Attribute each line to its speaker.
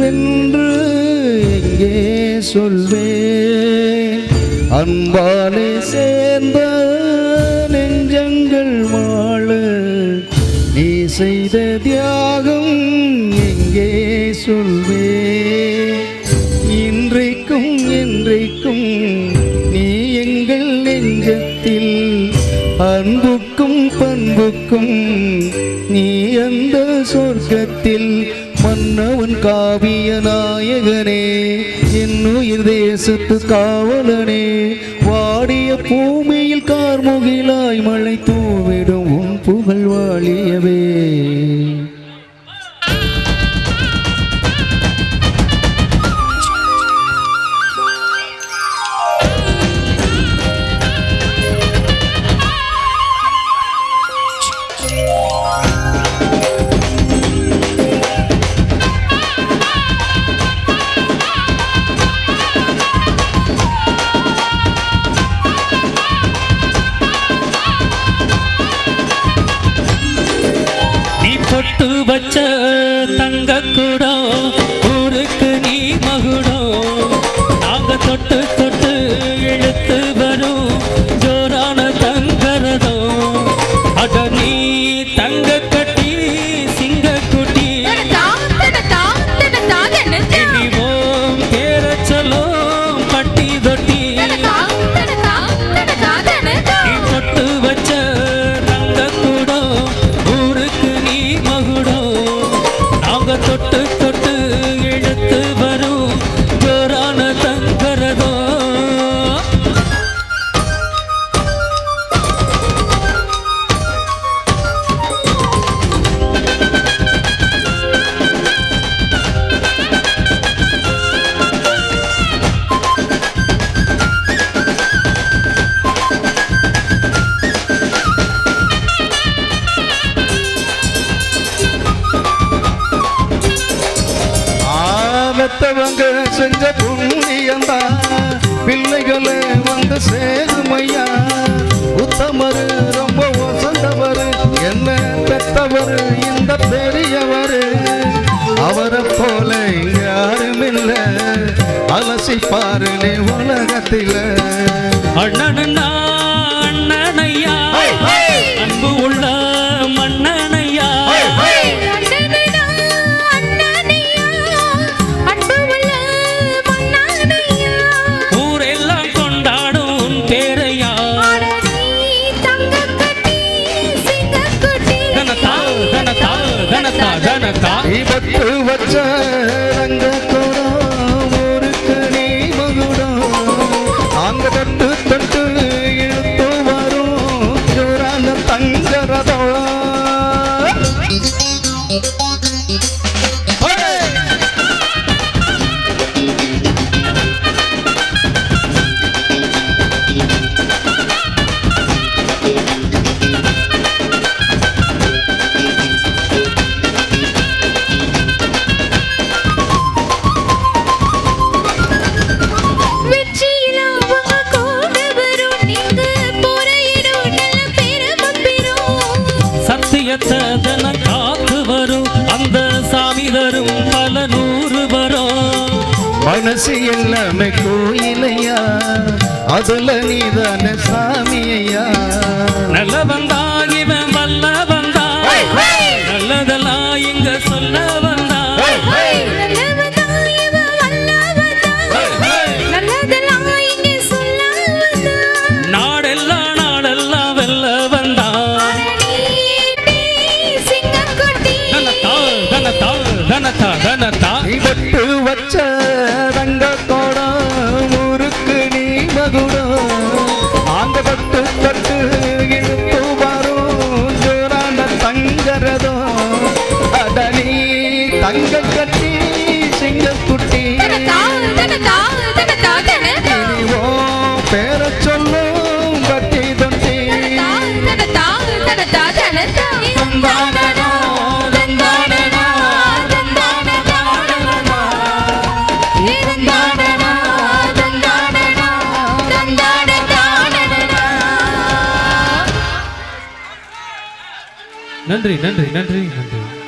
Speaker 1: என்று எங்கே சொல்வேன்? அன்பாலே சேர்ந்த நெஞ்சங்கள் வாழ நீ செய்த தியாகம் எங்கே சொல்வேன்? இன்றைக்கும் என்றைக்கும் நீ எங்கள் நெஞ்சத்தில் அன்புக்கும் பண்புக்கும் நீ அந்த சொர்க்கத்தில் மன்னவன் காவிய நாயகனே, என்னுயிர் தேசத்து காவலனே, வாடிய பூமியில் கார்முகிலாய் மழை தூவிடும் உன் புகழ் வாழியவே.
Speaker 2: பொட்டு வச்ச தங்க கூடம் ஊருக்கு நீ மகுடம், நாங்க தொட்டு தொட்டு இழுத்து வரும் ஜோரான தங்கரதம். அட நீ தங்க கட்டி சிங்க குட்டி இனிவோம் பேர சொல்லும் பட்டி தொட்டி. நீ பொட்டு வச்ச தங்க கூடம் ஊருக்கு நீ தொட்டு தொட்டு இழுத்து வரும் ஜோரான தங்கரதோ.
Speaker 1: பெத்தவங்க செஞ்ச புண்ணியந்தா பிள்ளைகளை வந்து சேருமையா. உத்தமரு ரொம்ப வசந்தவரு, என்ன பெத்தவரு இந்த பெரியவரு, அவரை போல யாருமில்ல அலசி பாரு நீ உலகத்தில.
Speaker 2: அண்ணனா அண்ணனையா அன்பு உள்ள மன்னனையா,
Speaker 1: பட்டு வச்ச ரங்க கூடம் ஊருக்கு நீ மகுடம், அங்க தொட்டு தொட்டு இழுத்து வரும் ஜோரான தங்கரதோ.
Speaker 2: சத்தியத்தன காத்து வரும் அந்த சாமி தரும் பல நூறு வரும்.
Speaker 1: மனசு எல்லாமே கோயிலையா, அதுல நீதான சாமியா.
Speaker 2: நல்ல வந்தா இவன் வல்ல வந்தா, நல்லதெல்லாம் இங்க சொல்ல வந்தா. நாடெல்லாம் நாடெல்லாம் வெல்ல வந்தா.
Speaker 1: பட்டு வச்ச ரங்க கோடம் ஊருக்கு நீ மகுடம், ஆங்க தொட்டு தொட்டு இழுத்து வரும் ஜோரான தங்கரதோ. அட நீ தங்க கட்டி சிங்க குட்டி இனிவோ பேர சொல்லும் கட்டி தொட்டி.
Speaker 2: நன்றி நன்றி நன்றி நன்றி.